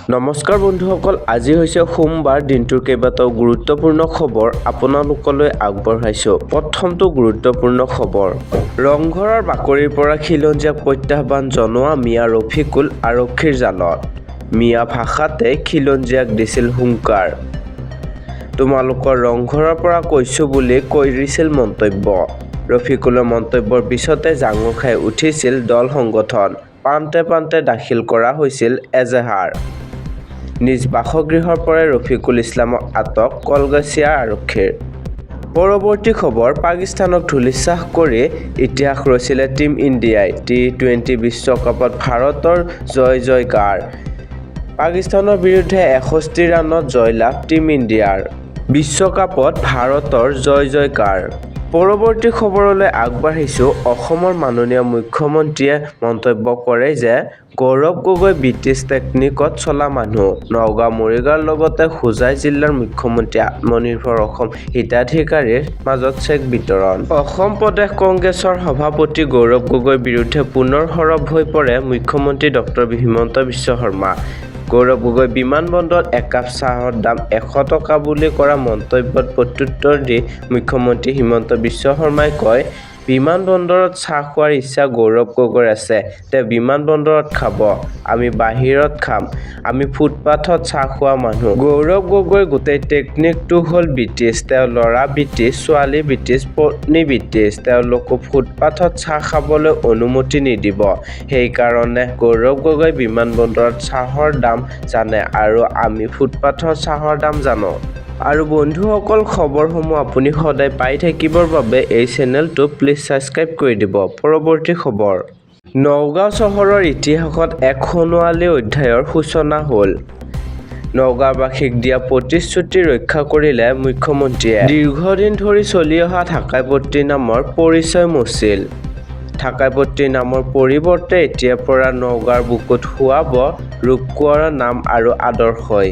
নমস্কাৰ বন্ধুসকল, আজি হৈছে সোমবাৰ। দিনটোৰ কেইবাটাও গুৰুত্বপূৰ্ণ খবৰ আপোনালোকলৈ আগবঢ়াইছোঁ। প্ৰথমটো গুৰুত্বপূৰ্ণ খবৰ, ৰংঘৰৰ বাকৰিৰ পৰা খিলঞ্জীয়াক প্ৰত্যাহ্বান জনোৱা মিয়া ৰফিকুল আৰক্ষীৰ জালত। মিয়া ভাষাতে খিলঞ্জীয়াক দিছিল হুংকাৰ। তোমালোকৰ ৰংঘৰৰ পৰা কৈছো বুলি কৰিছিল মন্তব্য। ৰফিকুলৰ মন্তব্যৰ পিছতে জাঙুৰ খাই উঠিছিল দল সংগঠন। প্ৰান্তে প্ৰান্তে দাখিল কৰা হৈছিল এজাহাৰ। নিজ বাসগৃহৰ পৰাই ৰফিকুল ইছলামক আটক কলগাছিয়া আৰক্ষীৰ। পৰৱৰ্তী খবৰ, পাকিস্তানক ধূলিসাৎ কৰি ইতিহাস ৰচিলে টীম ইণ্ডিয়াই। টি-20 বিশ্বকাপত ভাৰতৰ জয়-জয়কাৰ। পাকিস্তানৰ বিৰুদ্ধে 61 ৰানত জয়লাভ টীম ইণ্ডিয়াৰ। বিশ্বকাপত ভাৰতৰ জয়-জয়কাৰ। পৰৱৰ্তী খবৰলৈ আগবাঢ়িছোঁ। অসমৰ মাননীয় মুখ্যমন্ত্ৰীয়ে মন্তব্য কৰে যে গৌৰৱ গগৈ ব্ৰিটিছ টেকনিকত চলা মানুহ। নগাঁও মৰিগাঁৱৰ লগতে হোজাই জিলাৰ মুখ্যমন্ত্ৰী আত্মনিৰ্ভৰ অসম হিতাধিকাৰীৰ মাজত চেক বিতৰণ। অসম প্ৰদেশ কংগ্ৰেছৰ সভাপতি গৌৰৱ গগৈৰ বিৰুদ্ধে পুনৰ সৰব হৈ পৰে মুখ্যমন্ত্ৰী ড হিমন্ত বিশ্ব শৰ্মা। গৌৰৱ গগৈ বিমানবন্দৰত একাপ চাহৰ দাম 100 টকা বুলি কৰা মন্তব্যত প্ৰত্যুত্তৰ দি মুখ্যমন্ত্ৰী হিমন্ত বিশ্ব শৰ্মাই কয়, বিমানবন্দৰত চাহ খোৱাৰ ইচ্ছা গৌৰৱ গগৈৰ আছে, তেওঁ বিমানবন্দৰত খাব, আমি বাহিৰত খাম, আমি ফুটপাথত চাহ খোৱা মানুহ। গৌৰৱ গগৈৰ গোটেই টেকনিকটো হ'ল ব্ৰিটিছ। তেওঁৰ ল'ৰা ব্ৰিটিছ, ছোৱালী ব্ৰিটিছ, পত্নী ব্ৰিটিছ। তেওঁলোকক ফুটপাথত চাহ খাবলৈ অনুমতি নিদিব। সেইকাৰণে গৌৰৱ গগৈ বিমানবন্দৰত চাহৰ দাম জানে আৰু আমি ফুটপাথৰ চাহৰ দাম জানো। আৰু বন্ধুসকল, খবৰসমূহ আপুনি সদায় পাই থাকিবৰ বাবে এই চেনেলটো প্লিজ ছাবস্ক্ৰাইব কৰি দিব। পৰৱৰ্তী খবৰ, নগাঁও চহৰৰ ইতিহাসত এক সোণোৱালী অধ্যায়ৰ সূচনা হ'ল। নগাঁওবাসীক দিয়া প্ৰতিশ্ৰুতি ৰক্ষা কৰিলে মুখ্যমন্ত্ৰীয়ে। দীৰ্ঘদিন ধৰি চলি অহা ঢাকাইপট্টি নামৰ পৰিচয় মচিল। ঢাকাইপট্টি নামৰ পৰিৱৰ্তে এতিয়াৰ পৰা নগাঁৱৰ বুকুত শুৱাব ৰূপকোঁৱৰৰ নাম আৰু আদৰ্শই।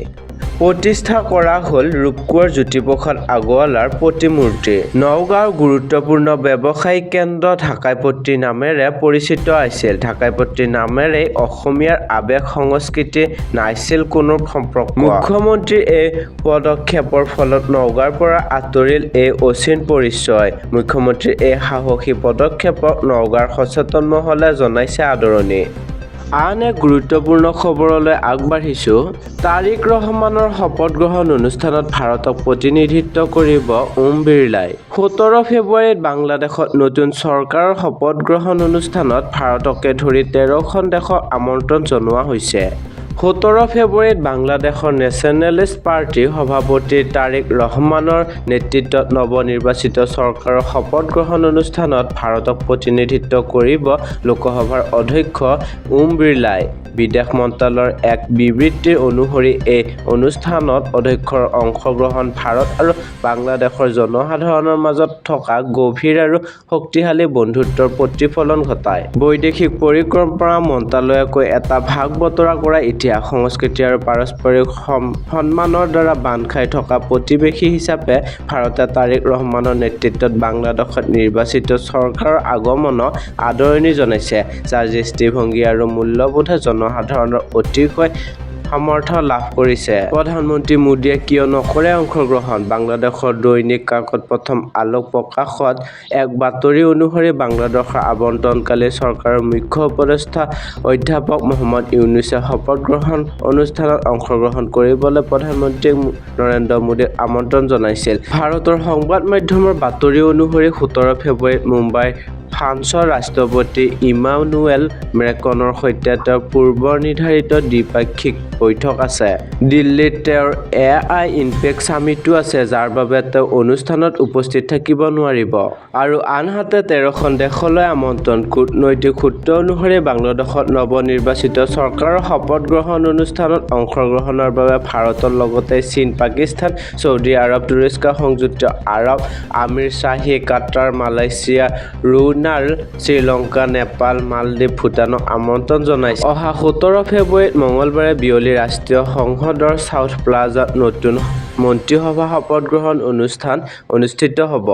প্ৰতিষ্ঠা কৰা হ'ল ৰূপকোঁৱৰ জ্যোতিপ্ৰসাদ আগৰৱালাৰ প্ৰতিমূৰ্তি। নগাঁৱৰ গুৰুত্বপূৰ্ণ ব্যৱসায়িক কেন্দ্ৰ ঢাকাইপট্টি নামেৰে পৰিচিত আছিল। ঢাকাইপট্টি নামেৰেই অসমীয়াৰ আৱেগ সংস্কৃতি নাছিল কোনো সম্পৰ্ক। মুখ্যমন্ত্ৰীৰ এই পদক্ষেপৰ ফলত নগাঁৱৰ পৰা আঁতৰিল এই অচিন পৰিচয়। মুখ্যমন্ত্ৰীৰ এই সাহসী পদক্ষেপক নগাঁৱৰ সচেতন মহলে জনাইছে আদৰণি। আন এক গুৰুত্বপূৰ্ণ খবৰলৈ আগবাঢ়িছোঁ। তাৰিক ৰহমানৰ শপত গ্ৰহণ অনুষ্ঠানত ভাৰতক প্ৰতিনিধিত্ব কৰিব ওম বিৰলাই। 17 ফেব্ৰুৱাৰীত বাংলাদেশত নতুন চৰকাৰৰ শপত গ্ৰহণ অনুষ্ঠানত ভাৰতকে ধৰি 13খন দেশক আমন্ত্ৰণ জনোৱা হৈছে। 17 ফেব্ৰুৱাৰীত বাংলাদেশৰ নেচনেলিষ্ট পাৰ্টিৰ সভাপতি তাৰিক ৰহমানৰ নেতৃত্বত নৱনিৰ্বাচিত চৰকাৰৰ শপত গ্ৰহণ অনুষ্ঠানত ভাৰতক প্ৰতিনিধিত্ব কৰিব লোকসভাৰ অধ্যক্ষ ওম বিৰলাই। বিদেশ মন্ত্ৰালয়ৰ এক বিবৃতি অনুসৰি এই অনুষ্ঠানত অধ্যক্ষৰ অংশগ্ৰহণ ভাৰত আৰু বাংলাদেশৰ জনসাধাৰণৰ মাজত থকা গভীৰ আৰু শক্তিশালী বন্ধুত্বৰ প্ৰতিফলন ঘটায়। বৈদেশিক পৰিক্ৰমা মন্ত্ৰালয়কৈ এটা ভাগ বতৰা কৰা ইতিহাস, সংস্কৃতি আৰু পাৰস্পৰিক সন্মানৰ দ্বাৰা বান্ধ খাই থকা প্ৰতিবেশী হিচাপে ভাৰতে তাৰিক ৰহমানৰ নেতৃত্বত বাংলাদেশত নিৰ্বাচিত চৰকাৰৰ আগমনক আদৰণি জনাইছে, যাৰ দৃষ্টিভংগী আৰু মূল্যবোধে জনসাধাৰণৰ অতিশয় সমৰ্থন লাভ কৰিছে। প্ৰধানমন্ত্ৰী মোদীয়ে কিয় নকৰে অংশগ্ৰহণ? বাংলাদেশৰ দৈনিক কাকত প্ৰথম আলোক প্ৰকাশত এক বাতৰি অনুসৰি বাংলাদেশৰ আবণ্টনকাৰী চৰকাৰৰ মুখ্য উপদেষ্টা অধ্যাপক মহম্মদ ইউনুছে শপত গ্ৰহণ অনুষ্ঠানত অংশগ্ৰহণ কৰিবলৈ প্ৰধানমন্ত্ৰী নৰেন্দ্ৰ মোদীক আমন্ত্ৰণ জনাইছিল। ভাৰতৰ সংবাদ মাধ্যমৰ বাতৰি অনুসৰি 17 ফেব্ৰুৱাৰীত মুম্বাইৰ ফ্ৰান্সৰ ৰাষ্ট্ৰপতি ইমানুৱেল মেক্ৰনৰ সৈতে তেওঁৰ পূৰ্বনিৰ্ধাৰিত দ্বিপাক্ষিক বৈঠক আছে। দিল্লীত তেওঁৰ AI ইম্পেক্ট ছামিটো আছে, যাৰ বাবে তেওঁ অনুষ্ঠানত উপস্থিত থাকিব নোৱাৰিব। আৰু আনহাতে 13খন দেশলৈ আমন্ত্ৰণ। কূটনৈতিক সূত্ৰ অনুসৰি বাংলাদেশত নৱনিৰ্বাচিত চৰকাৰৰ শপত গ্ৰহণ অনুষ্ঠানত অংশগ্ৰহণৰ বাবে ভাৰতৰ লগতে চীন, পাকিস্তান, ছৌদি আৰৱ, তুৰস্ক, সংযুক্ত আৰৱ আমিৰশ্বাহী, কাটাৰ, মালয়েছিয়া, ব্ৰুনাই, শ্ৰীলংকা, নেপাল, মালদ্বীপ, ভূটানক আমন্ত্ৰণ জনাইছে। অহা 17 ফেব্ৰুৱাৰীত মঙলবাৰে বিয়লি ৰাষ্ট্ৰীয় সংসদৰ চাউথ প্লাজাত নতুন মন্ত্ৰীসভা শপত গ্ৰহণ অনুষ্ঠান অনুষ্ঠিত হ'ব।